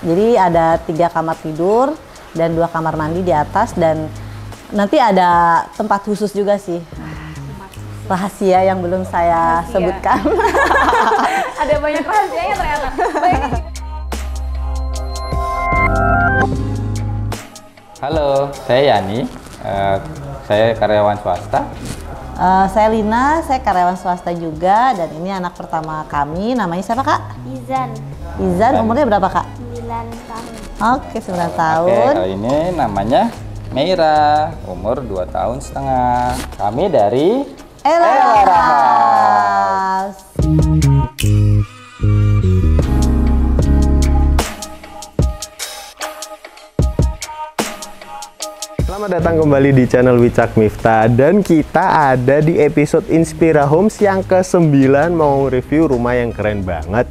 Jadi ada 3 kamar tidur dan 2 kamar mandi di atas, dan nanti ada tempat khusus juga sih. Rahasia yang belum saya sebutkan. Ada banyak rahasianya ternyata. Halo, saya Yani. Saya karyawan swasta. Saya Lina, saya karyawan swasta juga, dan ini anak pertama kami. Namanya siapa, Kak? Izan, umurnya berapa, Kak? 9 tahun. Oke, 9 tahun. Oke, ini namanya Meira, umur 2 tahun setengah. Kami dari Elaras. Selamat datang kembali di channel Wicak Miftah, dan kita ada di episode Inspira Homes yang ke-9, mau review rumah yang keren banget.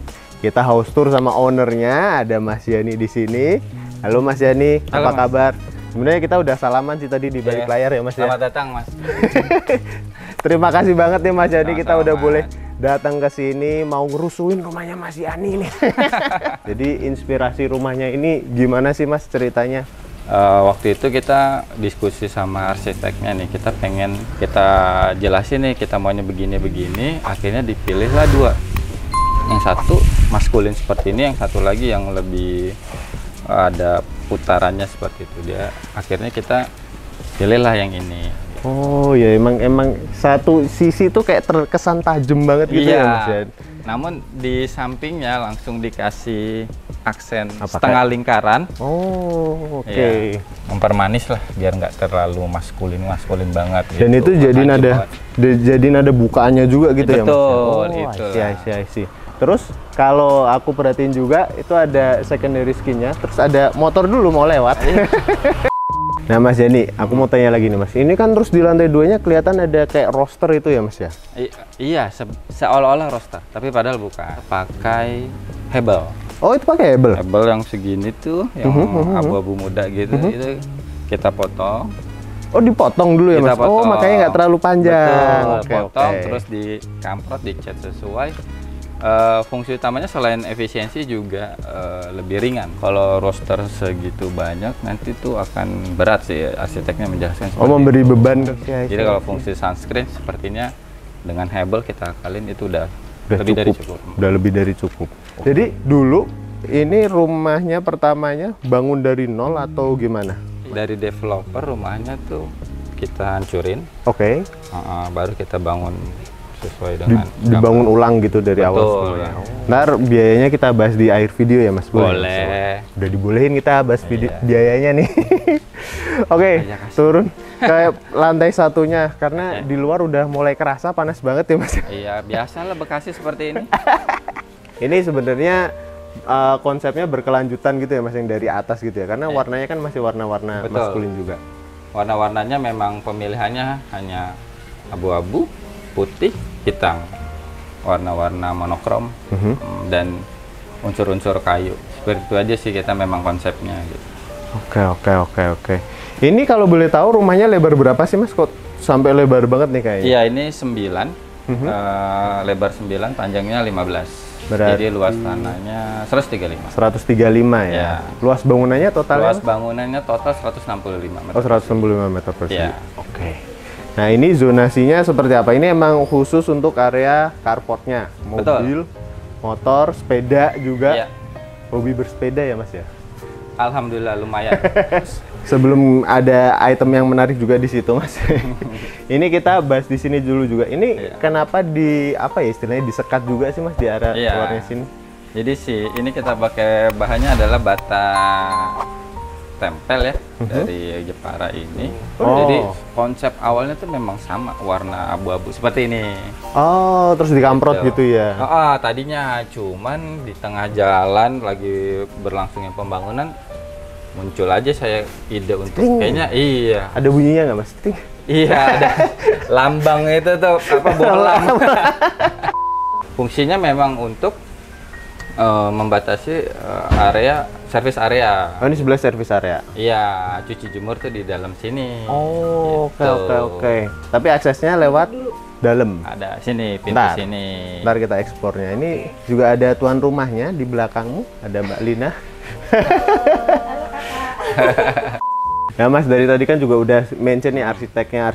Kita house tour sama ownernya, ada Mas Yani di sini. Halo Mas Yani, Halo, apa Mas. kabar? Sebenarnya kita udah salaman sih tadi di balik layar ya Mas ya. Selamat datang, Mas. Terima kasih banget ya Mas Yani, kita udah Sama-sama. boleh datang ke sini, mau ngerusuin rumahnya Mas Yani nih. Jadi inspirasi rumahnya ini gimana sih Mas ceritanya? Waktu itu kita diskusi sama arsiteknya nih, kita pengen kita jelasin nih, kita maunya begini-begini, akhirnya dipilihlah 2. Yang satu maskulin seperti ini, yang satu lagi yang lebih ada putarannya seperti itu. Dia akhirnya kita pilihlah yang ini. Oh ya, emang satu sisi tuh kayak terkesan tajam banget gitu ya Mas ya. Namun di sampingnya langsung dikasih aksen Apa, setengah lingkaran. Oh, oke. Iya, mempermanis lah biar nggak terlalu maskulin banget. Dan gitu. itu jadi Makanya jadi nada bukaannya juga gitu ya Mas. Betul, Oh, itu I see. Terus kalau aku perhatiin juga itu ada secondary skin-nya, terus ada motor dulu mau lewat. Nah Mas Yani, aku mau tanya lagi nih Mas. Ini kan terus di lantai 2-nya kelihatan ada kayak roster itu ya Mas ya? Iya, seolah-olah roster, tapi padahal bukan. Pakai hebel. Oh itu pakai hebel? Hebel yang segini tuh, yang abu-abu muda gitu, itu kita potong. Oh dipotong dulu ya Kita Mas? Oh potong. makanya nggak terlalu panjang. Betul, Oke, potong oke. terus dikamprot, dicat sesuai. Fungsi utamanya selain efisiensi juga lebih ringan. Kalau roster segitu banyak nanti tuh akan berat sih arsiteknya menjelaskan. Oh memberi beban ke Jadi kalau fungsi sunscreen sepertinya dengan hebel kita akalin itu udah lebih dari cukup. Udah lebih dari cukup. Jadi dulu ini rumahnya pertamanya bangun dari nol atau gimana? Dari developer rumahnya tuh kita hancurin, Oke. baru kita bangun sesuai dengan Dibangun ulang gitu dari awal Betul, semuanya. ya. Ntar biayanya kita bahas di akhir video ya Mas? Boleh. Udah dibolehin kita bahas video Iya. biayanya nih. Oke, Aja kasih. turun ke lantai satunya karena di luar udah mulai kerasa panas banget ya Mas. Iya, biasalah Bekasi seperti ini. Ini sebenarnya konsepnya berkelanjutan gitu ya Mas, yang dari atas gitu ya, karena warnanya kan masih warna-warna Betul. maskulin juga. Warna-warnanya memang pemilihannya hanya abu-abu, putih, hitam. Warna-warna monokrom dan unsur-unsur kayu. Seperti itu aja sih kita memang konsepnya gitu. Oke. Ini kalau boleh tahu rumahnya lebar berapa sih Mas? Kok sampai lebar banget nih kayaknya? Iya, ini 9. Lebar 9, panjangnya 15. Berarti Jadi luas tanahnya 135. 135 ya. Ya. Luas bangunannya totalnya? Luas bangunannya total 165 meter. Oh, 165 meter persegi. Iya. Oke. Nah, ini zonasinya seperti apa? Ini emang khusus untuk area carportnya. Mobil, motor, sepeda juga. Iya. Hobi bersepeda ya, Mas ya? Alhamdulillah lumayan. Sebelum ada item yang menarik juga di situ, Mas. Ini kita bahas di sini dulu juga. Ini kenapa istilahnya disekat juga sih, Mas, di area Iya. luarnya sini? Jadi sih ini kita pakai bahannya adalah bata tempel ya dari Jepara ini. Oh. Jadi konsep awalnya tuh memang sama, warna abu-abu seperti ini. Oh, terus dikamprot gitu ya? Tadinya cuman di tengah jalan lagi berlangsungnya pembangunan muncul aja saya ide untuk Ting. kayaknya iya. Ada bunyinya nggak, Mas? Ting. Iya, ada lambang itu tuh apa bolang. Fungsinya memang untuk membatasi area service area. Oh, ini sebelah service area. Iya, cuci jemur tuh di dalam sini. Oh, Gitu. oke. Tapi aksesnya lewat dalam. Ada sini, pintu Ntar. sini. Ntar kita ekspornya. Ini juga ada tuan rumahnya di belakangmu, ada Mbak Lina. Nah Mas, dari tadi kan juga udah mention nih arsiteknya.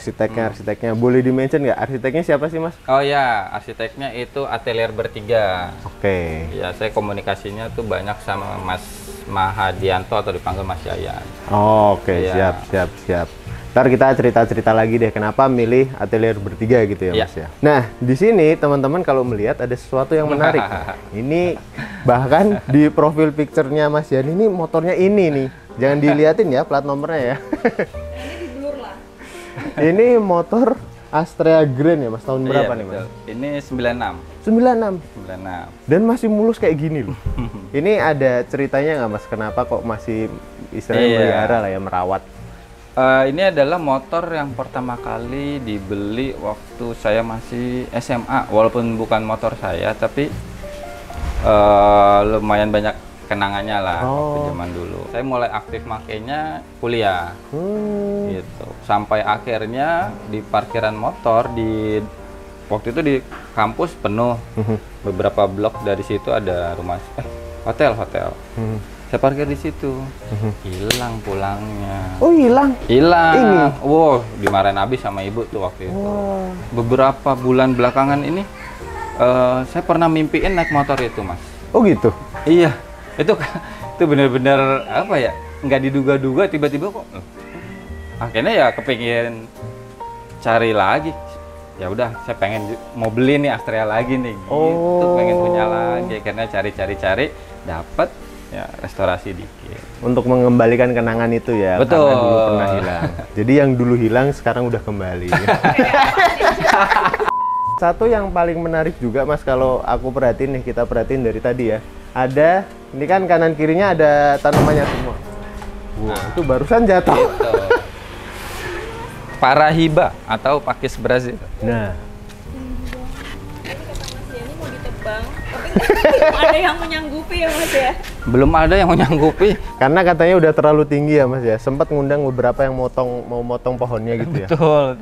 Boleh di-mention nggak arsiteknya siapa sih Mas? Oh ya, arsiteknya itu Atelier Bertiga. Oke. Ya, saya komunikasinya tuh banyak sama Mas Mahadianto atau dipanggil Mas Yayan. Oh, oke, Iya. siap. Ntar kita cerita-cerita lagi deh kenapa milih Atelier Bertiga gitu ya Iya. Mas ya. Nah, di sini teman-teman kalau melihat ada sesuatu yang menarik. Ini bahkan di profil picture-nya Mas Yan ini motornya ini nih. Jangan diliatin ya plat nomornya ya. Ini di blur lah. Ini motor Astrea Grand ya Mas, tahun berapa Iya, nih Mas? betul. Ini 96. 96. 96. Dan masih mulus kayak gini loh. Ini ada ceritanya nggak Mas? Kenapa kok masih istilahnya Iya. melihara lah ya, merawat? Ini adalah motor yang pertama kali dibeli waktu saya masih SMA. Walaupun bukan motor saya, tapi lumayan banyak kenangannya lah waktu zaman dulu. Saya mulai aktif makainya kuliah. Gitu. Sampai akhirnya di parkiran motor di waktu itu di kampus penuh. Beberapa blok dari situ ada rumah hotel. Saya parkir di situ. Hilang pulangnya. Oh hilang? Hilang. Ini? Wow, dimarahin habis sama ibu tuh waktu itu. Beberapa bulan belakangan ini saya pernah mimpiin naik motor itu, Mas. Oh gitu? Iya. Itu bener-bener apa ya? Nggak diduga-duga tiba-tiba kok. Akhirnya ya kepingin cari lagi. Ya udah, saya pengen mau beli nih Astrea lagi nih. Gitu, pengen punya lagi. Akhirnya cari, dapat ya restorasi dikit. Untuk mengembalikan kenangan itu ya. Betul. Karena dulu pernah hilang. Jadi yang dulu hilang sekarang udah kembali. Satu yang paling menarik juga Mas, kalau aku perhatiin nih, kita perhatiin dari tadi ya. Ada, ini kan kanan kirinya ada tanamannya semua. Wah, itu barusan jatuh. Gitu. Parahiba atau pakis Brazil. Nah, Ini kata Mas Denny mau ditebang, tapi belum ada yang menyanggupi ya Mas ya. Belum ada yang menyanggupi. karena katanya udah terlalu tinggi ya Mas ya. Sempat ngundang beberapa yang mau motong pohonnya gitu ya. Betul.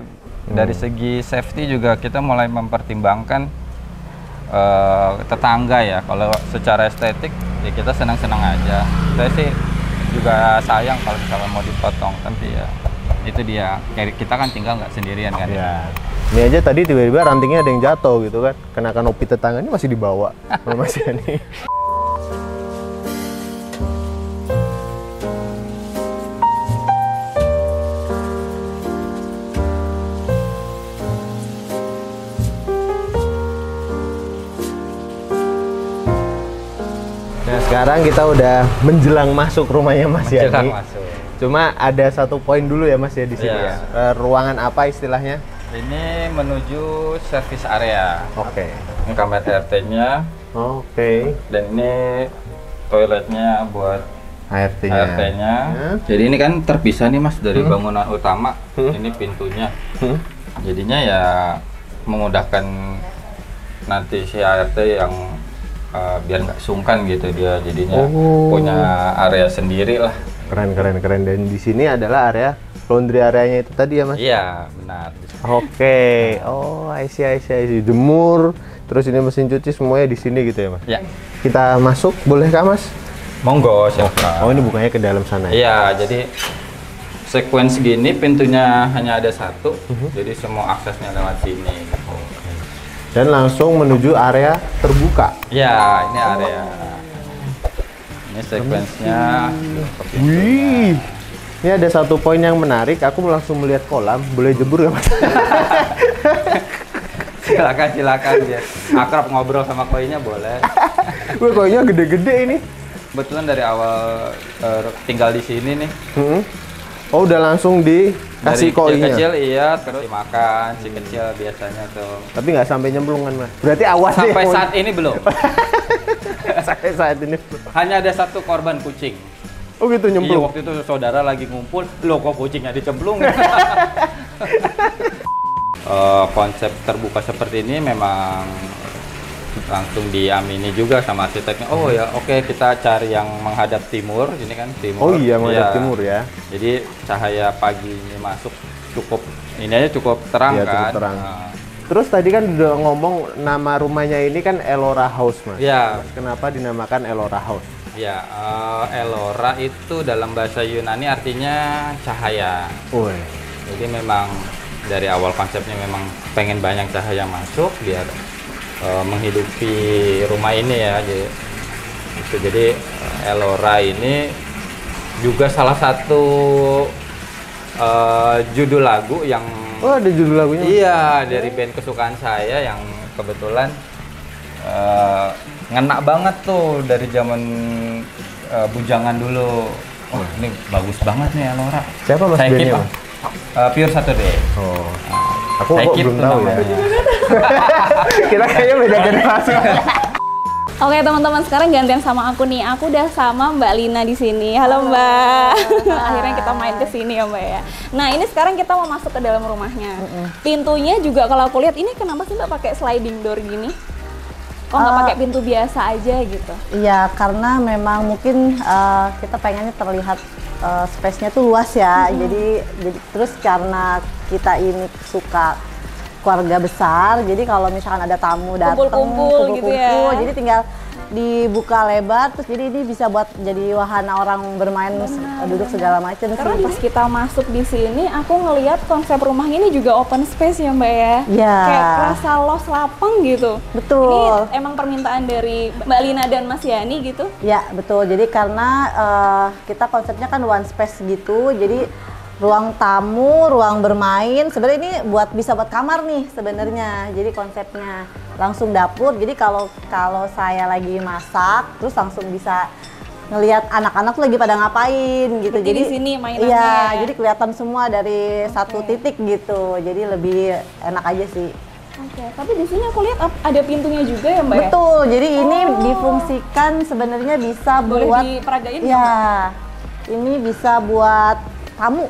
Dari segi safety juga kita mulai mempertimbangkan tetangga ya. Kalau secara estetik ya kita senang-senang aja. Saya sih juga sayang kalau misalnya mau dipotong, tapi ya itu dia. Kayak kita kan tinggal nggak sendirian kan. Ya. Ini aja tadi tiba-tiba rantingnya ada yang jatuh gitu kan. Kena kanopi tetangga ini masih dibawa sama Mas Yani. Nah sekarang kita udah menjelang masuk rumahnya Mas Yani. Menjelang masuk. Cuma ada satu poin dulu ya Mas ya di sini Iya. ya. Ruangan apa istilahnya? Ini menuju service area. Oke. Ini kamar RT-nya Oke. dan ini toiletnya buat ART-nya. ART-nya. Ya. Jadi ini kan terpisah nih Mas dari bangunan utama. Ini pintunya. Jadinya ya memudahkan nanti si ART yang biar nggak sungkan gitu, dia jadinya punya area sendiri lah. Keren. Dan di sini adalah area laundry areanya itu tadi ya Mas? Iya benar. Oke. Oh, I see. Jemur, terus ini mesin cuci semuanya di sini gitu ya Mas? Ya, Kita masuk, bolehkah Mas? monggo silakan. Oh, ini bukanya ke dalam sana ya? Iya, jadi sequence gini pintunya hanya ada satu, jadi semua aksesnya lewat sini. Dan langsung menuju area terbuka. Ya, ini area. Ini sequence-nya. Wih, ini ada satu poin yang menarik. Aku langsung melihat kolam. Boleh jebur ya Mas? Silakan ya. Akrab ngobrol sama koinya boleh. Wih, koinnya gede-gede ini. Kebetulan dari awal tinggal di sini nih. Oh, udah langsung dikasih Dari koinnya. kecil iya, terus dimakan si kecil biasanya tuh. Tapi nggak sampai nyemplung kan Mas? Berarti awas deh. Sampai saat ini belum. Sampai saat ini. Hanya ada satu korban kucing. Oh gitu Iya, nyemplung. waktu itu saudara lagi ngumpul, loh kok kucingnya dicemplung. Konsep terbuka seperti ini memang langsung diamini juga sama arsiteknya. Oh ya, oke, kita cari yang menghadap timur. Ini kan timur. Oh iya, menghadap Iya. timur ya. Jadi cahaya pagi ini masuk cukup, ini aja cukup terang Iya, kan. cukup terang. Nah, Terus tadi kan udah ngomong nama rumahnya ini kan Elora House Mas. Iya. Kenapa dinamakan Elora House? Ya, Elora itu dalam bahasa Yunani artinya cahaya. Woi. Jadi memang dari awal konsepnya memang pengen banyak cahaya masuk biar menghidupi rumah ini ya. Jadi Elora ini juga salah satu judul lagu yang Oh, ada judul lagunya? iya dari band kesukaan saya yang kebetulan ngena banget tuh dari zaman bujangan dulu. Oh, ini bagus banget nih Elora. Siapa Mas Saya bandnya, keep, Mas? Pure Saturday. Oh. Aku Saya kok keep belum tuh tahu ya. namanya. Kita kayaknya beda generasi. Oke teman-teman, sekarang gantian sama aku nih. Aku udah sama Mbak Lina di sini. Halo Mbak. Akhirnya kita main ke sini ya Mbak ya. Nah ini sekarang kita mau masuk ke dalam rumahnya. Pintunya juga kalau aku lihat ini kenapa sih Mbak pakai sliding door gini? Kok nggak pakai pintu biasa aja gitu? Iya, karena memang mungkin kita pengennya terlihat space-nya tuh luas ya. Jadi terus karena kita ini suka keluarga besar, jadi kalau misalkan ada tamu datang, Kumpul-kumpul gitu ya. jadi tinggal dibuka lebar, terus jadi ini bisa buat jadi wahana orang bermain, duduk segala macam. Karena pas kita masuk di sini, aku ngelihat konsep rumah ini juga open space ya Mbak ya. Iya. Kayak rasa los lapang gitu. Betul. Ini emang permintaan dari Mbak Lina dan Mas Yani gitu. Ya betul, jadi karena kita konsepnya kan one space gitu, jadi ruang tamu, ruang bermain, sebenarnya ini bisa buat kamar nih sebenarnya. Jadi konsepnya langsung dapur, jadi kalau saya lagi masak, terus langsung bisa ngelihat anak-anak tuh lagi pada ngapain gitu. Seperti Jadi di sini mainannya iya, ya. jadi kelihatan semua dari satu titik gitu, jadi lebih enak aja sih. Oke, tapi di sini aku lihat ada pintunya juga ya Mbak ya? Betul, jadi ini difungsikan sebenarnya bisa Boleh buat diperagain nggak, ya, ini bisa buat tamu,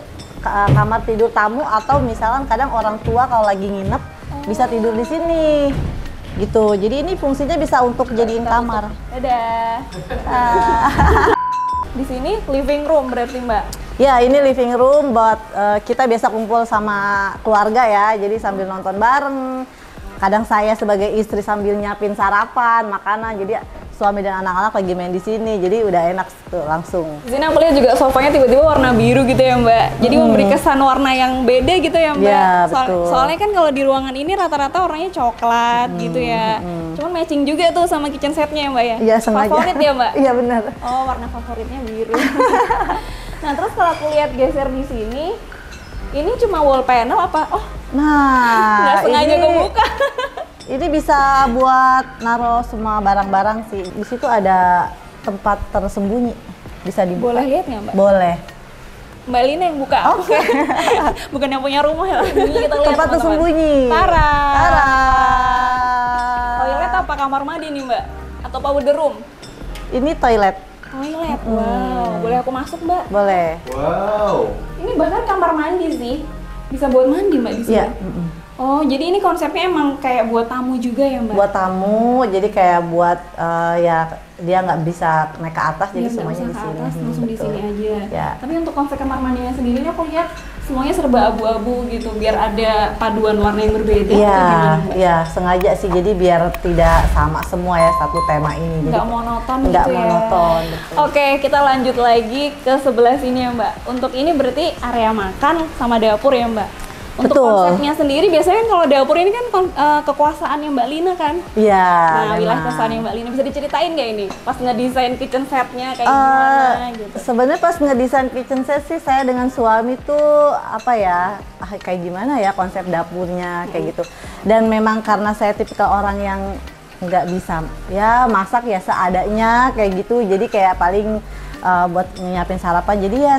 kamar tidur tamu, atau misalkan kadang orang tua kalau lagi nginep bisa tidur di sini gitu. Jadi ini fungsinya bisa untuk jadiin kamar. Dadah. Di sini living room berarti Mbak? Ya, ini living room buat kita biasa kumpul sama keluarga ya, jadi sambil nonton bareng. Kadang saya sebagai istri sambil nyiapin sarapan, makanan, jadi suami dan anak-anak lagi main di sini, jadi udah enak tuh langsung. Di sini aku lihat juga sofanya tiba-tiba warna biru gitu ya Mbak. Jadi memberi kesan warna yang beda gitu ya Mbak. Ya, betul. Soalnya kan kalau di ruangan ini rata-rata warnanya coklat gitu ya. Cuman matching juga tuh sama kitchen setnya ya Mbak ya. Iya, sengaja. Favorit ya Mbak? Iya benar. Oh, warna favoritnya biru. Nah terus kalau aku lihat geser di sini, ini cuma wall panel apa? Oh, Nah, nggak sengaja kebuka. Ini bisa buat naruh semua barang-barang sih. Di situ ada tempat tersembunyi, bisa dibuka. Boleh lihat nggak Mbak? Boleh. Mbak Lina yang buka. Oke. Bukan yang punya rumah ya. Ini kita lihat Tempat teman-teman. tersembunyi. Tara. Tara. Toilet apa kamar mandi nih Mbak? Atau powder room? Ini toilet. Toilet. Wow. Boleh aku masuk Mbak? Boleh. Wow. Ini bahkan kamar mandi sih. Bisa buat mandi Mbak di sini. Iya. Oh, jadi ini konsepnya emang kayak buat tamu juga ya Mbak? Buat tamu, jadi kayak buat ya dia nggak bisa naik ke atas, jadi Iya, nggak semuanya usah di ke sini. atas, langsung di Betul. sini aja. Ya. Tapi untuk konsep kamar mandinya sendiri ini aku lihat semuanya serba abu-abu gitu, biar ada paduan warna yang berbeda. Iya, atau gimana, Mbak? iya, sengaja sih, jadi biar tidak sama semua ya satu tema ini. Nggak Jadi monoton nggak gitu ya. monoton, betul. Oke, kita lanjut lagi ke sebelah sini ya Mbak. Untuk ini berarti area makan sama dapur ya Mbak? Untuk Betul. konsepnya sendiri biasanya kan kalau dapur ini kan kekuasaannya Mbak Lina kan? Iya. Nah, wilayah memang. kekuasaannya Mbak Lina bisa diceritain nggak ini? Pas ngedesain kitchen setnya kayak gimana gitu? Sebenarnya pas ngedesain kitchen set sih saya dengan suami tuh apa ya, kayak gimana ya konsep dapurnya kayak gitu. Dan memang karena saya tipikal orang yang nggak bisa ya masak ya seadanya kayak gitu, jadi kayak paling buat nyiapin sarapan, jadi ya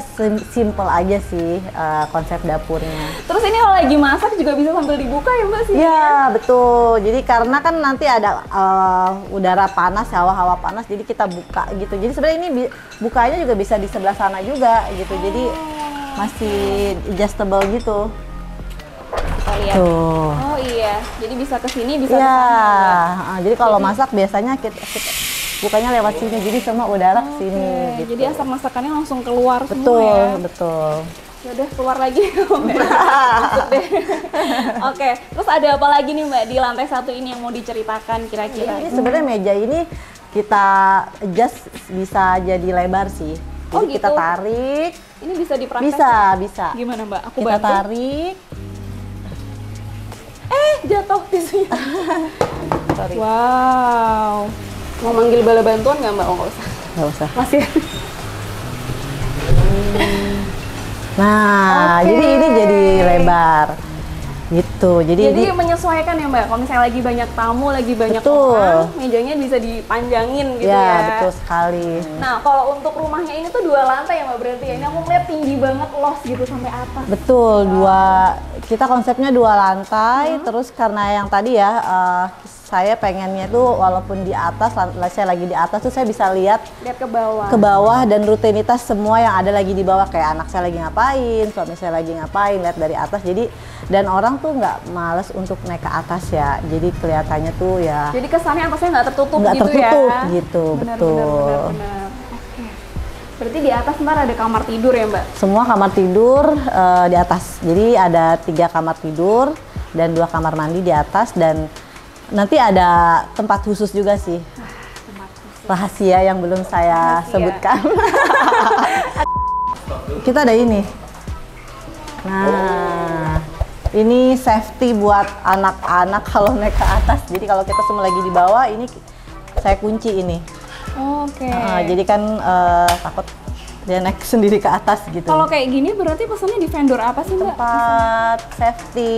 simple aja sih konsep dapurnya. Terus ini kalau lagi masak juga bisa sambil dibuka ya Mbak sih? Ya betul, jadi karena kan nanti ada udara panas, hawa-hawa panas, jadi kita buka gitu. Jadi sebenarnya ini bukanya juga bisa di sebelah sana juga gitu, jadi masih adjustable gitu. Kita lihat. Tuh. Oh iya, jadi bisa ke sini bisa Ya, ke sana. jadi kalau masak biasanya kita bukanya lewat sini, jadi semua udara ke sini. Oke, Gitu. jadi asap masakannya langsung keluar Betul, semua ya. betul. Yaudah keluar lagi Mbak. Masuk deh. Oke, terus ada apa lagi nih Mbak di lantai satu ini yang mau diceritakan kira-kira? Ini sebenarnya meja ini kita adjust bisa jadi lebar sih. Oh, Jadi kita gitu. tarik. Ini bisa dipraktekkan? Bisa. Gimana Mbak? Aku Kita bantu. tarik. Jatuh tisunya. Sorry. Wow. Mau manggil bala bantuan nggak Mbak? Oh nggak usah. Nggak usah. Masih. Nah, Oke. jadi ini jadi lebar. Gitu. Jadi Jadi ini menyesuaikan ya Mbak. Kalau misalnya lagi banyak tamu, lagi banyak Betul. orang, mejanya bisa dipanjangin gitu ya, ya. betul sekali. Nah, kalau untuk rumahnya ini tuh 2 lantai ya Mbak berarti ya. Ini aku ngeliat tinggi banget los gitu sampai atas. Betul, kita konsepnya 2 lantai, terus karena yang tadi ya, saya pengennya tuh walaupun di atas, saya lagi di atas tuh saya bisa lihat Lihat ke bawah. ke bawah dan rutinitas semua yang ada lagi di bawah, kayak anak saya lagi ngapain, suami saya lagi ngapain, lihat dari atas. Jadi dan orang tuh nggak males untuk naik ke atas ya, jadi kelihatannya tuh ya Jadi kesannya atasnya nggak tertutup nggak gitu tertutup ya. gitu, Benar, betul. benar. Oke. Berarti di atas ntar ada kamar tidur ya Mbak? Semua kamar tidur di atas. Jadi ada 3 kamar tidur dan 2 kamar mandi di atas, dan nanti ada tempat khusus juga sih. Rahasia yang belum saya Rahasia. sebutkan. Kita ada ini. Nah, ini safety buat anak-anak kalau naik ke atas. Jadi kalau kita semua lagi di bawah, ini saya kunci ini. Oke. Jadi kan takut dia naik sendiri ke atas gitu. Kalau kayak gini berarti pesannya di vendor apa sih Mbak? Tempat safety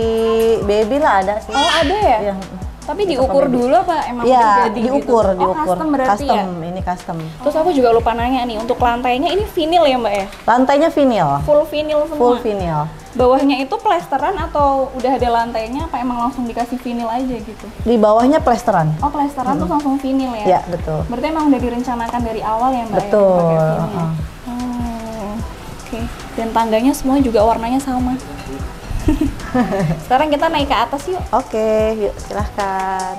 baby lah ada sih. Oh ada ya? Iya. Tapi diukur dulu apa emang udah Iya, jadi diukur, gitu? Oh, diukur. custom berarti ya? Ini custom. Terus aku juga lupa nanya nih, untuk lantainya ini vinyl ya Mbak ya? Lantainya vinyl, Full vinyl semua? full vinyl. Bawahnya itu plesteran atau udah ada lantainya apa emang langsung dikasih vinyl aja gitu? Di bawahnya plesteran. Oh plesteran terus langsung vinyl ya? Iya, betul. Berarti emang udah direncanakan dari awal ya Mbak Betul. ya? Pakai vinyl. Heeh. Oh, oke. Dan tangganya semua juga warnanya sama. Sekarang kita naik ke atas yuk. Oke, yuk silahkan.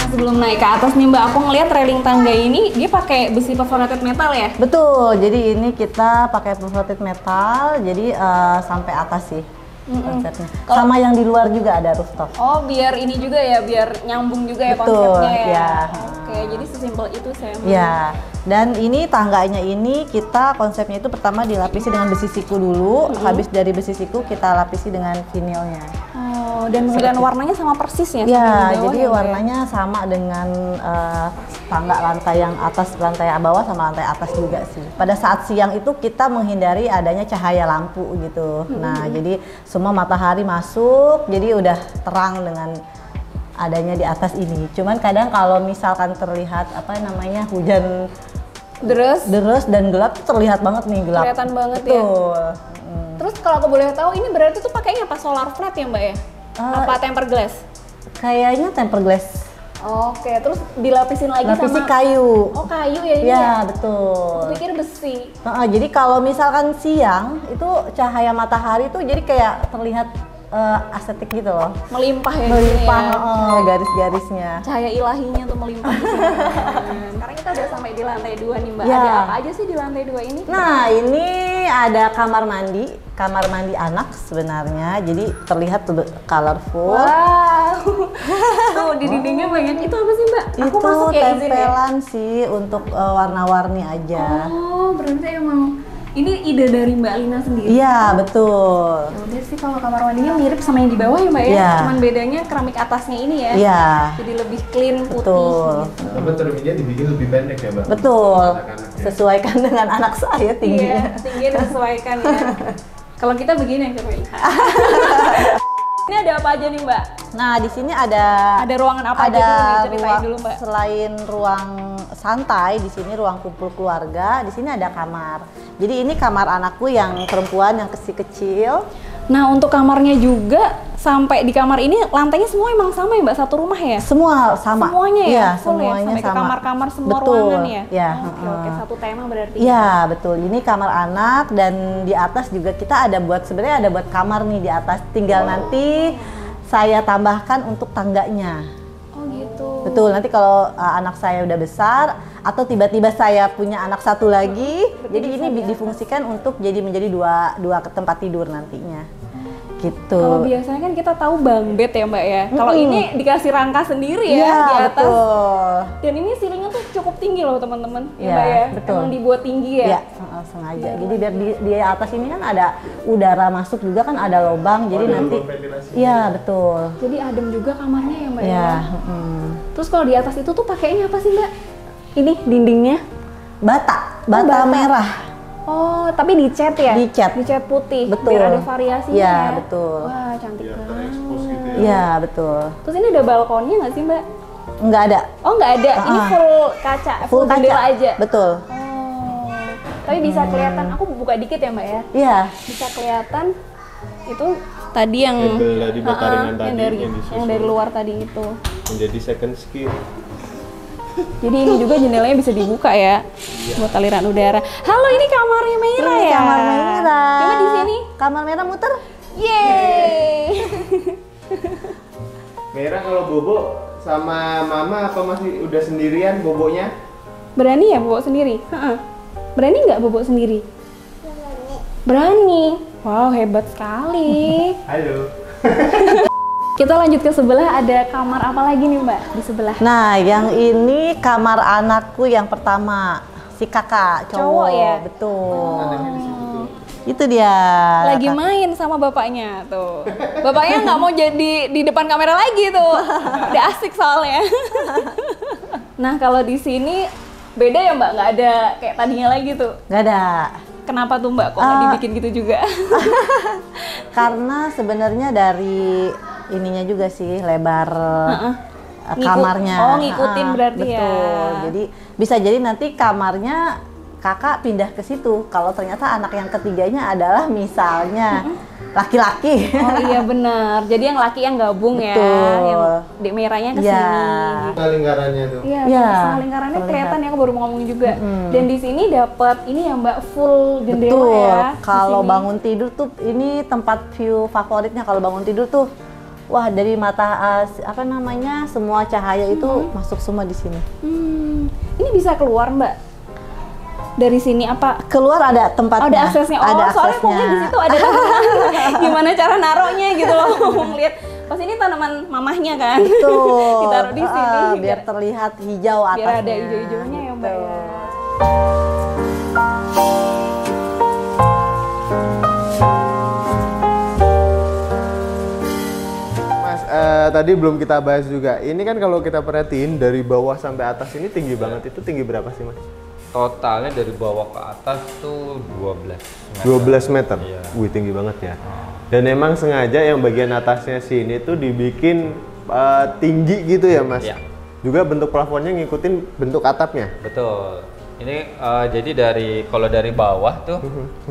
Sebelum naik ke atas nih Mbak, aku ngeliat railing tangga ini dia pakai besi perforated metal ya? Betul, jadi ini kita pakai perforated metal, jadi sampai atas sih konsepnya. Sama yang di luar juga ada rooftop. Oh, biar ini juga ya, biar nyambung juga ya Betul, konsepnya ya? ya. Oke, jadi sesimpel itu saya. Ya, dan ini tangganya ini kita konsepnya itu pertama dilapisi dengan besi siku dulu, habis dari besi siku kita lapisi dengan vinilnya. Oh, dan pemilihan warnanya sama persis ya? sama Ya, di bawah jadi ya, Mbak? warnanya sama dengan tangga lantai yang atas, lantai bawah sama lantai atas juga sih. Pada saat siang itu kita menghindari adanya cahaya lampu gitu. Nah, jadi semua matahari masuk, jadi udah terang dengan adanya di atas ini. Cuman kadang kalau misalkan terlihat hujan deras dan gelap, tuh terlihat banget nih gelap. Kelihatan banget ya. Betul. Terus kalau aku boleh tahu, ini berarti tuh pakainya apa? Solar flat ya Mbak ya? Apa tempered glass? Kayaknya tempered glass. Oke, terus dilapisin lagi Lapisi sama... kayu. Oh, kayu ya ini Ya, ya? betul. Aku pikir besi. Jadi kalau misalkan siang itu cahaya matahari tuh jadi kayak terlihat estetik gitu loh. Melimpah ya? Melimpah di sini ya? garis-garisnya. Cahaya ilahinya tuh melimpah di sini. Sekarang kita udah sampai di lantai 2 nih Mbak. Ya. Ada apa aja sih di lantai 2 ini? Nah, ini ada kamar mandi anak sebenarnya. Jadi terlihat colorful. Wow. Tuh di dindingnya banyak. Itu apa sih Mbak? Aku Itu masuk ya izin ya? tempelan sih untuk warna-warni aja. Oh, berarti emang ini ide dari Mbak Lina sendiri. Iya, betul. Ya udah sih, kalau kamar mandinya mirip sama yang di bawah ya Mbak ya. Iya. Cuman bedanya keramik atasnya ini ya. Iya. Jadi lebih clean, putih. Betul. Gitu. Tapi cerminnya dibikin lebih pendek ya, Mbak? Betul. Anak-anaknya. Sesuaikan dengan anak saya tingginya. Iya, tingginya disesuaikan ya. Kalau kita begini yang cobain. Ini ada apa aja nih Mbak? Nah, di sini ada Ruangan apa aja ada dulu nih, ceritain ruang- dulu Mbak. Selain ruang santai, di sini ruang kumpul keluarga, di sini ada kamar. Jadi ini kamar anakku yang perempuan yang kecil-kecil. Nah, untuk kamarnya juga sampai di kamar ini lantainya semua emang sama ya Mbak, satu rumah ya? Semua sama. Semuanya ya? Iya, Full semuanya ya? Sampai ke sama. kamar-kamar semua Betul, ruangan ya? ya, Oke, satu tema berarti. Iya, betul. Ini kamar anak dan di atas juga kita ada buat, sebenarnya ada buat kamar nih di atas. Tinggal nanti saya tambahkan untuk tangganya. Oh gitu. Betul, nanti kalau anak saya udah besar atau tiba-tiba saya punya anak satu lagi, jadi ini difungsikan untuk menjadi dua tempat tidur nantinya. Gitu. Kalau biasanya kan kita tahu bang bed ya Mbak ya. Kalau ini dikasih rangka sendiri ya Iya, di atas. betul. Dan ini ceilingnya tuh cukup tinggi loh teman-teman. Ya Iya, Mbak ya. betul. Emang dibuat tinggi ya. Iya, sengaja. Jadi biar di atas ini kan ada udara masuk juga kan, ada lubang. Jadi nanti iya, betul. Jadi adem juga kamarnya ya Mbak Iya, ya. Terus kalau di atas itu tuh pakainya apa sih Mbak? Ini dindingnya bata bata. merah. Oh, tapi dicat ya? Dicat. Dicat putih. Betul. Biar ada variasinya Iya, ya. betul. Wah, cantik banget. Iya, betul. Terus ini ada balkonnya nggak sih Mbak? Enggak ada. Oh, nggak ada. Ini full kaca, full jendela aja. Betul. Oh. Tapi bisa kelihatan. Aku buka dikit ya Mbak ya. Iya. Bisa kelihatan itu tadi yang Tadi bataringan tadi yang dari luar tadi itu. menjadi second skin. Jadi ini juga jendelanya bisa dibuka ya buat aliran udara. Halo, ini kamarnya merah Ini ya. kamar merah. Coba di sini. Kamar merah muter. Yeay. Merah kalau bobo sama mama apa masih udah sendirian bobonya? Berani ya bobo sendiri? Berani nggak bobo sendiri? Berani. Wow, hebat sekali. Halo. Kita lanjut ke sebelah, ada kamar apa lagi nih Mbak di sebelah? Nah, yang ini kamar anakku yang pertama, si kakak Cowok ya? Betul. Itu dia. Lagi main sama bapaknya tuh. Bapaknya nggak mau jadi di depan kamera lagi tuh. Udah asik soalnya. Nah, kalau di sini beda ya Mbak, nggak ada kayak tadinya lagi tuh. Nggak ada. Kenapa tuh Mbak? Kok nggak dibikin gitu juga? Karena sebenarnya dari ininya juga sih, lebar kamarnya. Oh, ngikutin berarti betul. ya. Betul. Jadi bisa jadi nanti kamarnya kakak pindah ke situ. Kalau ternyata anak yang ketiganya adalah misalnya laki-laki. Oh iya benar. Jadi yang laki yang gabung ya, Betul. yang di merahnya ke Iya. sini. Nah, lingkarannya tuh. Iya, Iya, setengah lingkarannya kelihatan ya, aku baru mau ngomong juga. Dan di sini dapat ini ya Mbak, full jendela Betul. ya. di Kalau sini. bangun tidur tuh ini tempat view favoritnya. Kalau bangun tidur tuh, wah dari mata apa namanya semua cahaya itu masuk semua di sini. Ini bisa keluar Mbak? Dari sini apa? Keluar ada tempatnya. Ada aksesnya. Oh, ada soalnya aksesnya. pokoknya di situ ada tanaman. Gimana cara naruhnya gitu loh. Ngeliat pas ini tanaman mamahnya kan. Betul. Ditaruh di sini biar terlihat hijau atasnya. biar ada hijau-hijaunya ya Mbak ya. Mas, tadi belum kita bahas juga. Ini kan kalau kita perhatiin dari bawah sampai atas ini tinggi banget. Itu tinggi berapa sih Mas? Totalnya dari bawah ke atas tuh 12 meter. 12 meter? Iya. Wih, tinggi banget ya. Dan emang sengaja yang bagian atasnya sini tuh dibikin tinggi gitu ya Mas? Iya. Juga bentuk plafonnya ngikutin bentuk atapnya? Betul. Ini jadi kalau dari bawah tuh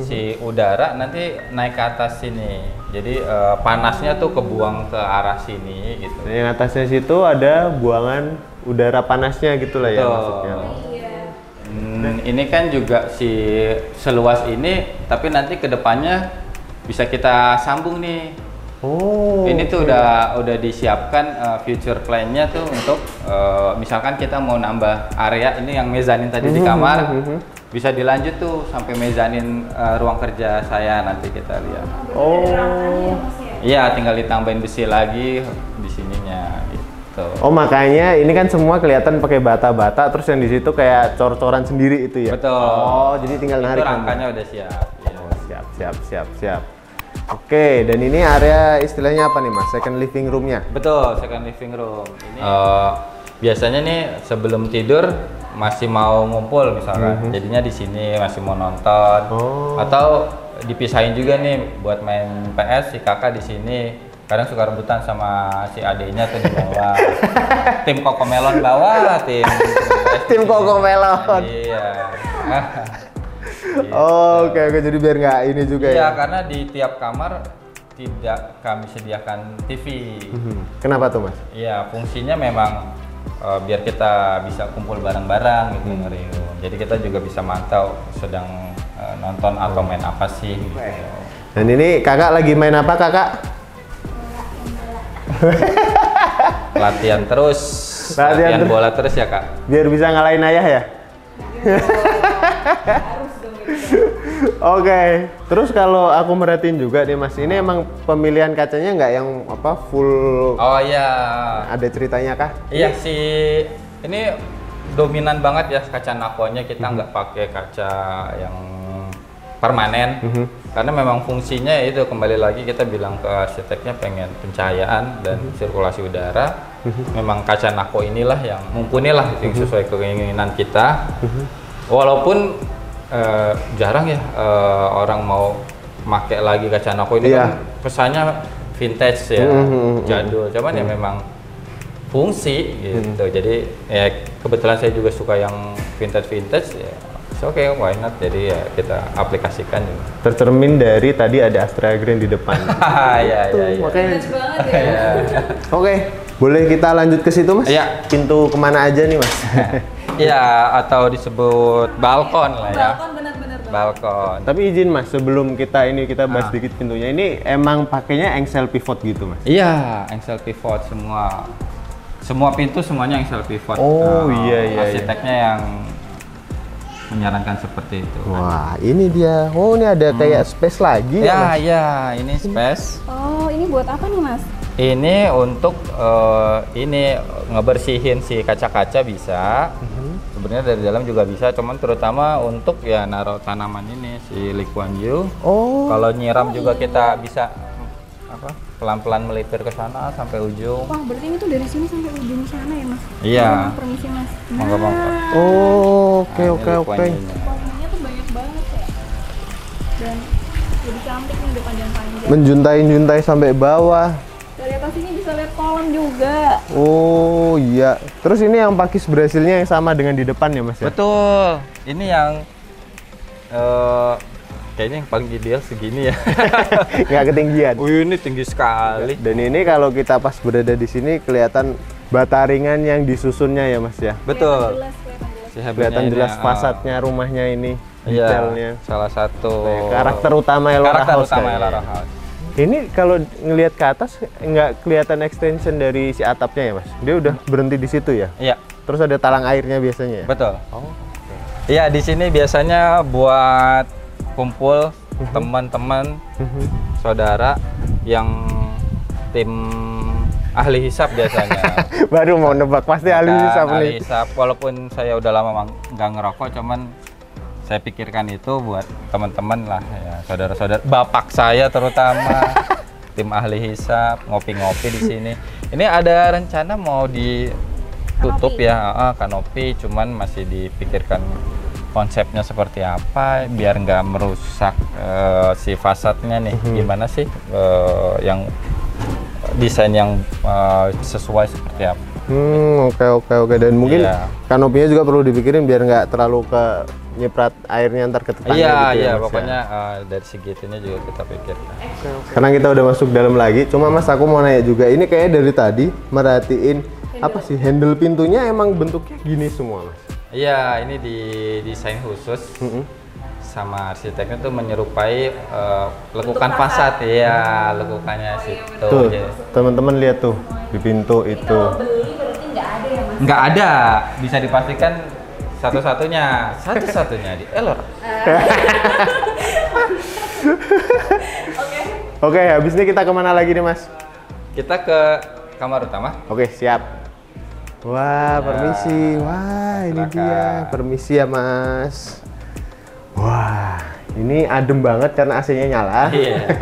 si udara nanti naik ke atas sini. Jadi panasnya tuh kebuang ke arah sini gitu. Nah, yang atasnya situ ada buangan udara panasnya gitu lah ya Betul. maksudnya. Ini kan juga si seluas ini, tapi nanti kedepannya bisa kita sambung nih. Oh. Ini tuh udah disiapkan future plan-nya tuh untuk misalkan kita mau nambah area ini yang mezanin tadi di kamar, bisa dilanjut tuh sampai mezanin ruang kerja saya nanti kita lihat. Oh. Iya, tinggal ditambahin besi lagi di sininya gitu. Oh, makanya ini kan semua kelihatan pakai bata-bata, terus yang di situ kayak cor-coran sendiri itu ya. Betul. Oh, jadi tinggal Itu narik. rangkanya udah siap. Iya. Siap. Oke, dan ini area istilahnya apa nih Mas? Second living room-nya? Betul, second living room. Ini biasanya nih sebelum tidur masih mau ngumpul misalkan, jadinya di sini masih mau nonton, atau dipisahin juga nih buat main PS si kakak di sini. Kadang suka rebutan sama si adiknya tuh di bawah. Tim Kokomelon bawah, Tim Kokomelon. Iya. Oh, oke, jadi biar nggak ini juga Iya, ya. karena di tiap kamar tidak kami sediakan TV. Kenapa tuh, Mas? Iya, fungsinya memang biar kita bisa kumpul bareng-bareng gitu nge-review. Jadi kita juga bisa mantau sedang nonton atau main apa sih gitu. Dan ini kakak lagi main apa, kakak? Latihan terus, latihan bola terus ya, Kak. Biar bisa ngalahin ayah ya? Oke, terus kalau aku merhatiin juga nih Mas, ini emang pemilihan kacanya nggak yang apa full? Oh iya. Ada ceritanya kah? Iya sih, ini dominan banget ya kaca nakonya, kita nggak pakai kaca yang permanen, karena memang fungsinya itu kembali lagi kita bilang ke arsiteknya pengen pencahayaan dan sirkulasi udara. Memang kaca nako inilah yang mumpuni lah, yang sesuai keinginan kita. Walaupun jarang ya orang mau pakai lagi kaca nako ini, kan kesannya vintage ya, jadul. Cuman ya memang fungsi gitu. Jadi ya kebetulan saya juga suka yang vintage ya. Oke, why not? Jadi ya kita aplikasikan juga. Tercermin dari tadi ada Astra Green di depan. Iya. Makanya. Ya. Oke, boleh kita lanjut ke situ Mas? Iya. Pintu kemana aja nih Mas? Iya, atau disebut balkon lah ya. Balkon benar-benar. Balkon. Tapi izin Mas, sebelum kita bahas sedikit pintunya, ini emang pakainya engsel pivot gitu Mas? Iya, engsel pivot semua. Semua pintu semuanya engsel pivot. Oh iya. Arsiteknya yang menyarankan seperti itu. Wah, ini dia. Oh, ini ada kayak space lagi ya Mas? Ya, ini space. Oh, ini buat apa nih Mas? Ini untuk ini ngebersihin si kaca-kaca bisa. Sebenarnya dari dalam juga bisa, cuman terutama untuk ya naruh tanaman ini si Lee Kuan Yew. Oh. Kalau nyiram juga kita bisa apa? Pelan-pelan melipir ke sana sampai ujung. Wah, berarti ini tuh dari sini sampai ujung sana ya Mas? Iya. Permisi Mas. Monggo. Oh, oke. Warnanya tuh banyak banget ya. Dan jadi cantik nih udah panjang-panjang. Menjuntai sampai bawah. Dari atas ini bisa lihat kolam juga. Oh iya. Terus ini yang pakis Brasilnya yang sama dengan di depan ya Mas ya? Betul. Ini yang kayaknya yang paling ideal segini ya. Nggak ketinggian. Ini tinggi sekali. Dan ini kalau kita pas berada di sini kelihatan bata ringan yang disusunnya ya Mas ya? Betul. Kelihatan jelas fasadnya rumahnya ini, detailnya. Salah satu karakter utama Elora House. House. Ini kalau ngelihat ke atas nggak kelihatan extension dari si atapnya ya Mas? Dia udah berhenti di situ ya? Iya. Terus ada talang airnya biasanya ya? Betul. Iya, di sini biasanya buat kumpul teman-teman, saudara yang tim ahli hisab biasanya. Baru mau nebak, pasti ahli hisab nih. Ahli hisab, walaupun saya udah lama nggak ngerokok, cuman saya pikirkan itu buat teman-teman lah ya, saudara-saudara, bapak saya terutama, tim ahli hisab, ngopi-ngopi di sini. Ini ada rencana mau ditutup ya, kanopi, cuman masih dipikirkan konsepnya seperti apa biar nggak merusak si fasadnya nih. Gimana sih yang desain yang sesuai seperti apa? Oke. Dan mungkin kanopinya juga perlu dipikirin biar nggak terlalu ke nyiprat airnya ntar ke tetangga gitu ya, Iya, Mas, pokoknya dari segi itunya juga kita pikirkan. Karena kita udah masuk dalam lagi, cuma Mas aku mau nanya juga, ini kayaknya dari tadi merhatiin apa sih handle pintunya emang bentuknya gini semua Mas? Iya, ini didesain khusus sama arsiteknya tuh menyerupai lekukan fasad. Iya, lekukannya situ. Tuh, teman-teman lihat tuh di pintu itu. Beli berarti nggak ada ya Mas? Nggak ada, bisa dipastikan satu-satunya di Elora. Oke, habis ini kita kemana lagi nih Mas? Kita ke kamar utama. Oke, siap. Wah, permisi. Wah, ini dia. Permisi ya Mas. Wah, ini adem banget karena AC-nya nyala. Iya.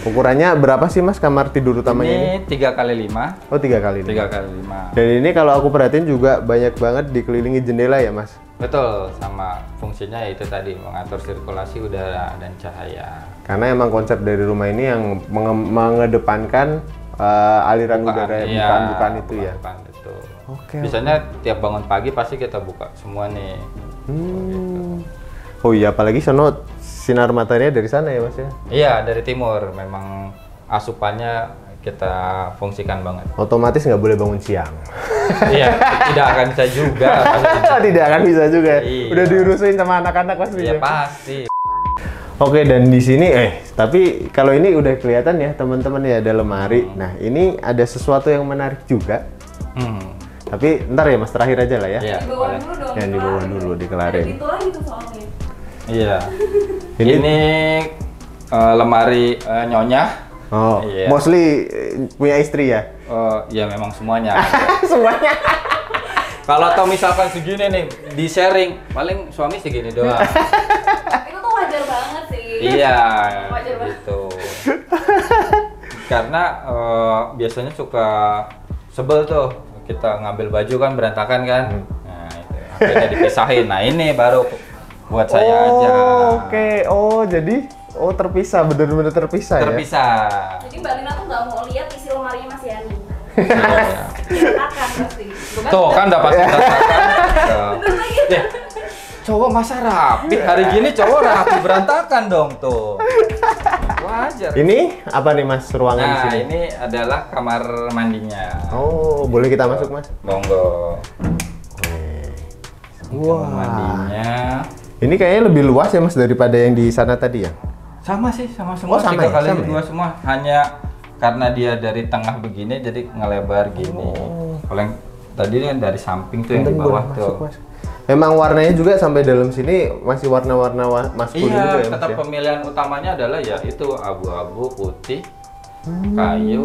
Ukurannya berapa sih Mas kamar tidur utamanya ini? 3x5. Oh, 3x5. 3x5. Dan ini kalau aku perhatiin juga banyak banget dikelilingi jendela ya Mas? Betul, sama fungsinya itu tadi mengatur sirkulasi udara dan cahaya. Karena emang konsep dari rumah ini yang mengedepankan aliran udara bukan itu ya? Bukan itu. Oke. Biasanya tiap bangun pagi pasti kita buka semua nih. Oh iya, apalagi sono sinar mataharinya dari sana ya Mas ya? Iya, dari timur. Memang asupannya kita fungsikan banget. Otomatis nggak boleh bangun siang. Iya, tidak akan bisa juga. Tidak akan bisa juga. Iya. Udah diurusin sama anak-anak pasti. Ya pasti. Oke, dan di sini tapi kalau ini udah kelihatan ya teman-teman ya, ada lemari. Nah, ini ada sesuatu yang menarik juga. Tapi ntar ya Mas, terakhir aja lah ya. Iya, Dibawa boleh. dulu dong. Yang dibawa dulu, dikelarin. Itu lagi tuh soalnya. Iya. Ini- Ini lemari nyonya. Oh, Iya. mostly punya istri ya? Ya memang semuanya. Semuanya. Kalau tau misalkan segini nih, di sharing, paling suami segini doang. Itu tuh wajar banget sih. Iya, Wajar banget. gitu. Karena biasanya suka sebel tuh, kita ngambil baju kan berantakan kan. Nah, itu. Akhirnya dipisahin. Nah, ini baru buat saya aja. Oke, jadi terpisah, bener-bener terpisah, ya? Terpisah. Jadi Mbak Lina tuh nggak mau lihat isi lemarinya Mas Yani. Iya. Berantakan pasti. Tuh kan dapat berantakan. Ya, cowok masa rapi? Hari gini cowok rapi berantakan dong tuh. Wajar. Ini apa nih Mas, ruangan di Nah, sini? ini adalah kamar mandinya. Oh, boleh kita masuk Mas? Monggo. Wah. Kamar mandinya. Ini kayaknya lebih luas ya Mas daripada yang di sana tadi ya? Sama sih, sama semua. Oh, sama 3 ya? kali Sama 2 ya? semua. Hanya karena dia dari tengah begini jadi ngelebar gini. Kalau yang tadi kan dari samping tuh yang di Punten, bawah boleh tuh. masuk, Mas. Memang warnanya juga sampai dalam sini masih warna-warna maskulin Iya, juga ya Mas tetap ya? pemilihan utamanya adalah ya itu abu-abu, putih, kayu,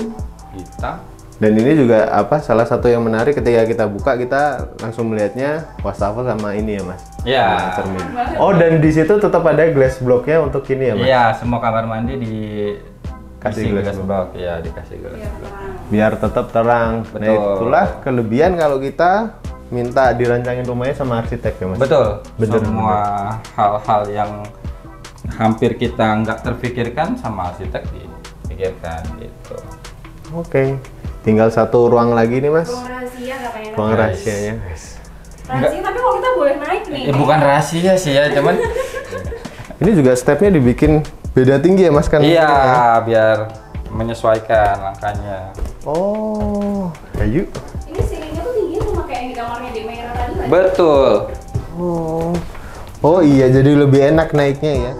hitam. Dan ini juga salah satu yang menarik ketika kita buka, kita langsung melihatnya wastafel sama ini ya Mas? Iya. Sama cermin. Oh, dan di situ tetap ada glass blocknya untuk ini ya Mas? Iya, semua kamar mandi Kasih isi glass block. Ya, dikasih glass Iya, block. Biar tetap terang. Nah, Betul. itulah kelebihan kalau kita minta dirancangin rumahnya sama arsitek ya Mas? Betul. Bener, Semua hal-hal yang hampir kita nggak terpikirkan sama arsitek dipikirkan gitu. Oke. Tinggal satu ruang lagi nih Mas. Ruang rahasia katanya. Ruang Guys. rahasianya. Rahasia, tapi kok kita boleh naik nih? Bukan rahasia sih ya, cuman Ini juga stepnya dibikin beda tinggi ya Mas kan? iya biar menyesuaikan langkahnya. Oh, ayo. Ini ceilingnya tuh tinggi sama kayak yang di kamarnya di Mera tadi nggak? Betul. Oh. Oh iya, jadi lebih enak naiknya ya.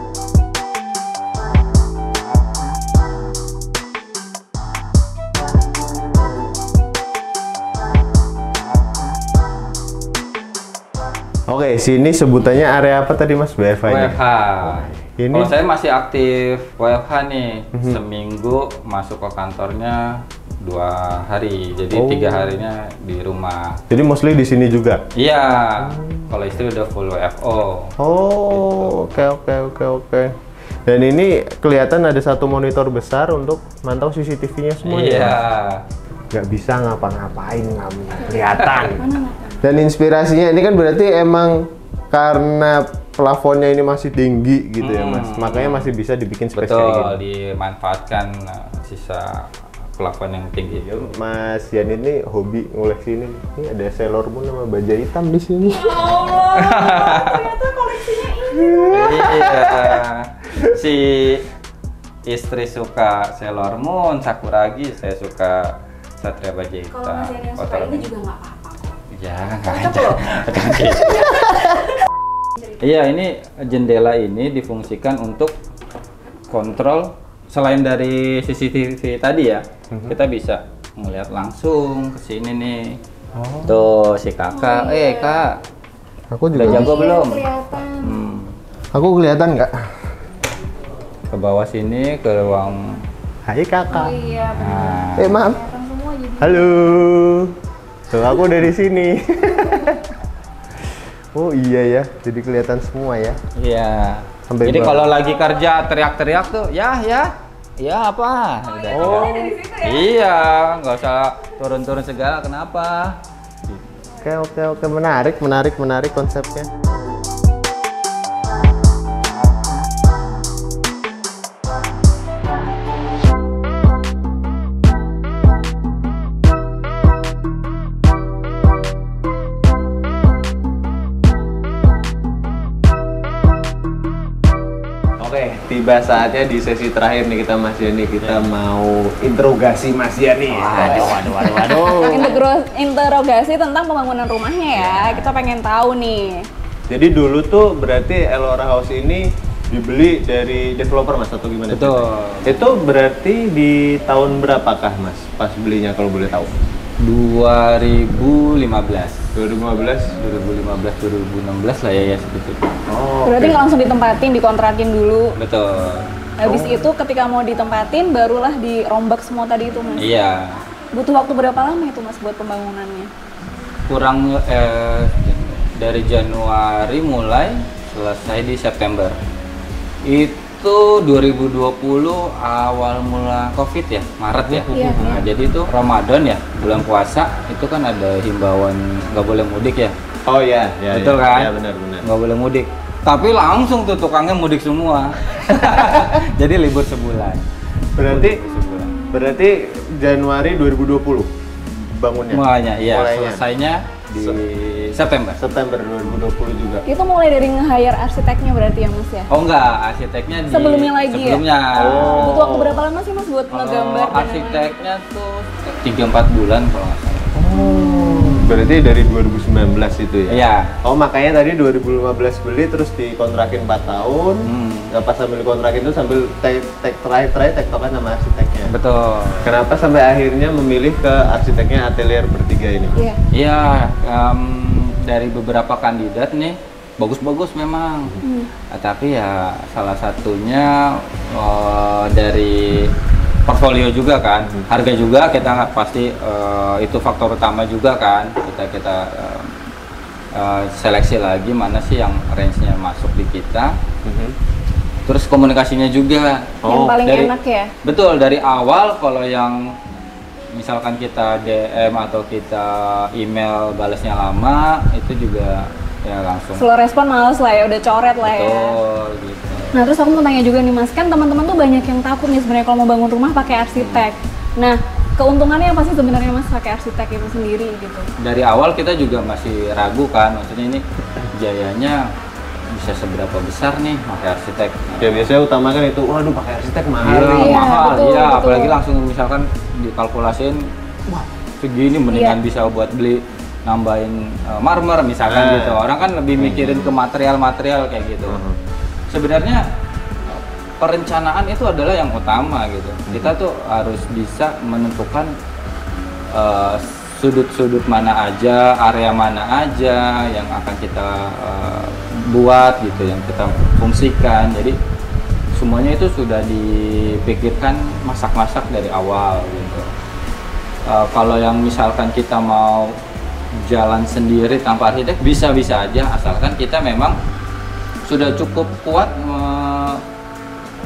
Oke, sini sebutannya area apa tadi Mas? WFH-nya? WFH. Ini- Kalau saya masih aktif WFH nih, seminggu masuk ke kantornya 2 hari, jadi Oh. 3 harinya di rumah. Jadi mostly di sini juga. Iya, kalau istri udah full WFO. Oh, oke. Dan ini kelihatan ada satu monitor besar untuk mantau CCTV-nya semua ya? Iya. Nggak bisa ngapa-ngapain, nggak kelihatan. Dan inspirasinya ini kan berarti emang karena plafonnya ini masih tinggi gitu ya Mas, makanya masih bisa dibikin space kayak Betul, gini. dimanfaatkan sisa plafon yang tinggi. Mas Yan ini hobi ngoleksi ini. Ini ada Sailor Moon sama baja hitam di sini. Allah, ternyata koleksinya ini. Iya. Si istri suka Sailor Moon, Sakuragi, saya suka Satria Baja Hitam. Kalau masih ada yang suka ini juga nggak apa-apa kok. Ya, nggak ada. Iya, ini jendela ini difungsikan untuk kontrol selain dari CCTV tadi ya. Kita bisa melihat langsung ke sini nih. Tuh si kakak, Kak, Aku udah juga. jago belum? Kelihatan. Aku kelihatan nggak? Ke bawah sini ke ruang. Hai Oh kakak. iya, Nah, Maaf. kelihatan semua jadi. Halo. Tuh aku udah di sini. Oh iya ya, jadi kelihatan semua ya. iya. Sampai Jadi bawah. kalau lagi kerja teriak-teriak tuh, ya apa? Udah Oh. Dari situ ya. Iya, nggak usah turun-turun segala. Kenapa? Oke, menarik konsepnya. Oke, tiba saatnya di sesi terakhir nih kita Mas Yani, kita mau interogasi Mas Yani. Waduh. Interogasi tentang pembangunan rumahnya ya. Kita pengen tahu nih. Jadi dulu tuh berarti Elora House ini dibeli dari developer Mas atau gimana? Betul. Itu berarti di tahun berapakah Mas pas belinya kalau boleh tahu? 2015. 2016 lah ya seperti itu. Oh. Berarti nggak langsung ditempatin, dikontrakin dulu. Betul. Habis itu ketika mau ditempatin barulah dirombak semua tadi itu Mas. Iya. Butuh waktu berapa lama itu Mas buat pembangunannya? Kurang dari Januari mulai, selesai di September. Itu 2020 awal mula Covid ya, Maret ya. Iya, Nah, jadi itu Ramadan ya, bulan puasa itu kan ada himbauan nggak boleh mudik ya. Oh iya, ya, Betul ya. kan? Ya benar. Nggak boleh mudik. Tapi langsung tuh tukangnya mudik semua. Jadi libur sebulan. Berarti Januari 2020 bangunnya. Mulainya, iya. Mulainya. Selesainya di September. September 2020 juga. Itu mulai dari nge-hire arsiteknya berarti ya Mas ya? Oh enggak, arsiteknya di Sebelumnya lagi ya? sebelumnya. Oh. Butuh waktu berapa lama sih Mas buat ngegambar? Kalau arsiteknya tuh 3-4 bulan kalau nggak salah. Berarti dari 2019 itu ya? Iya. Oh makanya tadi 2015 beli terus dikontrakin 4 tahun. Nggak pas sambil dikontrakin itu sambil terakhir tektokan sama arsiteknya. Betul. Kenapa sampai akhirnya memilih ke arsiteknya Atelier Bertiga ini? Iya. Iya, dari beberapa kandidat nih bagus-bagus memang. Tapi ya salah satunya dari portfolio juga kan, harga juga kita pasti itu faktor utama juga kan. Kita seleksi lagi mana sih yang range-nya masuk di kita. Terus komunikasinya juga. Yang paling enak ya? Betul, dari awal kalau yang misalkan kita DM atau kita email balasnya lama, itu juga ya langsung. Slow respon males lah ya, udah coret lah ya. Betul, gitu. Nah terus aku mau tanya juga nih Mas, kan teman-teman tuh banyak yang takut nih sebenarnya kalau mau bangun rumah pakai arsitek. Nah keuntungannya apa sih sebenarnya Mas pakai arsitek itu sendiri gitu? Dari awal kita juga masih ragu kan, maksudnya ini biayanya bisa seberapa besar nih pakai arsitek. Ya biasanya utama kan itu, waduh pakai arsitek mahal Iya, nih. Iya, mahal. betul, Iya, betul. apalagi langsung misalkan dikalkulasiin, wah segini mendingan Iya. bisa buat beli nambahin marmer misalkan gitu. Orang kan lebih mikirin ke material-material kayak gitu. Sebenarnya perencanaan itu adalah yang utama gitu. Kita tuh harus bisa menentukan sudut-sudut mana aja, area mana aja yang akan kita buat gitu, yang kita fungsikan. Jadi semuanya itu sudah dipikirkan masak-masak dari awal gitu. Kalau yang misalkan kita mau jalan sendiri tanpa arsitek bisa-bisa aja, asalkan kita memang sudah cukup kuat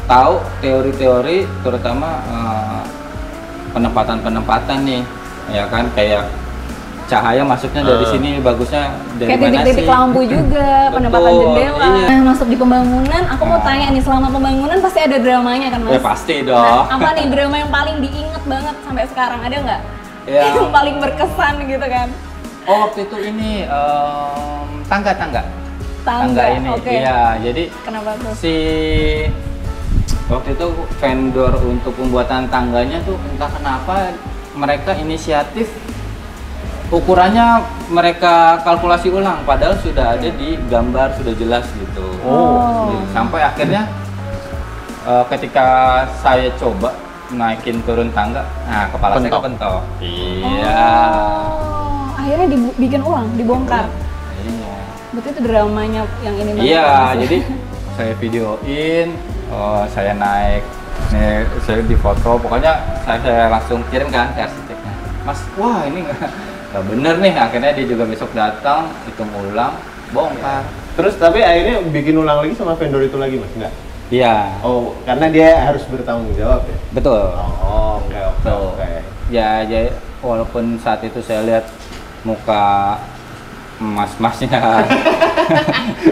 tahu teori-teori, terutama penempatan-penempatan nih, ya kan, kayak cahaya masuknya dari sini, bagusnya dari Kayak mana titik-titik sih? lampu juga, penempatan Betul, jendela. iya. Nah masuk di pembangunan, aku mau tanya nih, selama pembangunan pasti ada dramanya kan Mas? Ya pasti Nah, dong. apa nih drama yang paling diinget banget sampai sekarang, ada nggak? Ya. Yang paling berkesan gitu kan? Oh waktu itu ini tangga-tangga. Tangga, ini, oke. iya. Jadi Kenapa tuh? si waktu itu vendor untuk pembuatan tangganya tuh entah kenapa mereka inisiatif ukurannya mereka kalkulasi ulang, padahal sudah ada di gambar, sudah jelas gitu. Oh. Sampai akhirnya ketika saya coba naikin turun tangga, nah kepala saya kepentok. Iya. Oh, akhirnya dibikin ulang, dibongkar. Iya. Berarti itu dramanya yang ini banget. Iya, Mas. jadi saya videoin, saya naik, nih saya di foto, pokoknya saya langsung kirim kan ke arsiteknya. Mas, wah ini nggak bener nih, akhirnya dia juga besok datang, hitung ulang, bongkar. Terus tapi akhirnya bikin ulang lagi sama vendor itu lagi Mas? Enggak? Iya, Oh, karena dia harus bertanggung jawab ya? betul. Oh, oke. Tuh. Ya, jadi walaupun saat itu saya lihat muka mas-masnya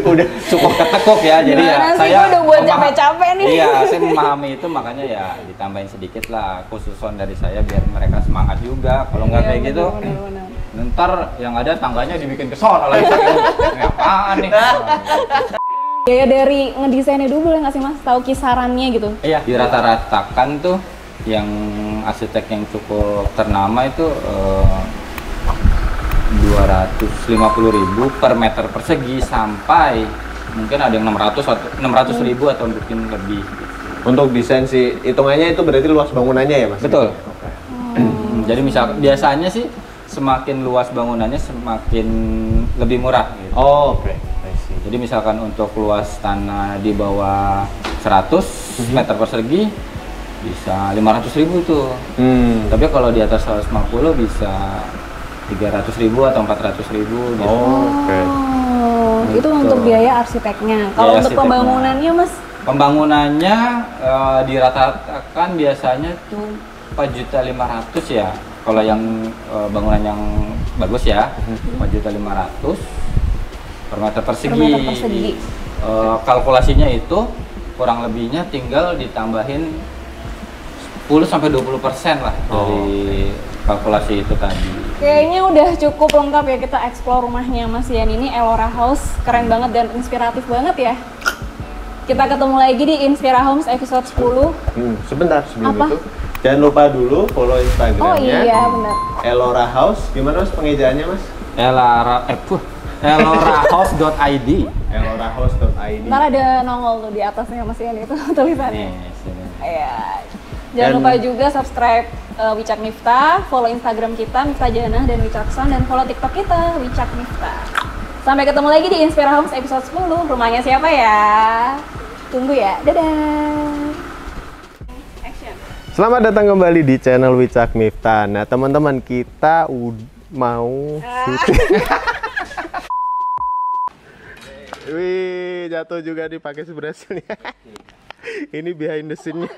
udah cukup ketekuk ya, jadi ya Gimana sih, saya gua udah buat memaham- capek-capek nih. Iya, saya memahami itu, makanya ya ditambahin sedikit lah khususon dari saya biar mereka semangat juga. Kalau nggak Iya, kayak gitu, bener-bener. ntar yang ada tangganya dibikin ke sono lagi. Ini apaan nih? Biaya dari ngedesainnya dulu boleh nggak sih Mas? Tahu kisarannya gitu? Iya, dirata-ratakan tuh yang arsitek yang cukup ternama itu 250.000 per meter persegi sampai mungkin ada yang 600.000 atau mungkin lebih. Untuk desain sih hitungannya itu berarti luas bangunannya ya Mas? Betul. Jadi misal biasanya sih semakin luas bangunannya semakin lebih murah. Gitu. Oh, oke. Jadi misalkan untuk luas tanah di bawah 100 meter persegi bisa 500.000 tuh. Tapi kalau di atas 150 bisa 300.000 atau 400.000 gitu. Oh, oke. Itu untuk biaya arsiteknya. Kalau untuk pembangunannya Mas? Pembangunannya diratakan biasanya tuh 4.500.000 ya. Kalau yang bangunan yang bagus ya, 4.500.000 per meter persegi. Kalkulasinya itu kurang lebihnya tinggal ditambahin 10-20% lah dari kalkulasi itu tadi. Kayaknya udah cukup lengkap ya kita explore rumahnya Mas Ian ini. Elora House keren banget dan inspiratif banget ya. Kita ketemu lagi di Inspira Homes episode 10. Sebentar sebelum itu jangan lupa dulu follow Instagramnya. Oh iya benar. Elora House. Gimana Mas pengejaannya Mas? elorahouse.id. elorahouse.id. Ntar ada nongol tuh di atasnya Mas Ian itu tulisannya. Iya. Jangan lupa juga subscribe Wicak Mifta, follow Instagram kita Mifta Janah dan Wicakson, dan follow TikTok kita Wicak Mifta. Sampai ketemu lagi di Inspira Homes episode 10. Rumahnya siapa ya? Tunggu ya. Dadah. Action. Selamat datang kembali di channel Wicak Mifta. Nah teman-teman, kita mau syuting. Wih, jatuh juga dipakai seberhasilnya. Ini behind the scene-nya.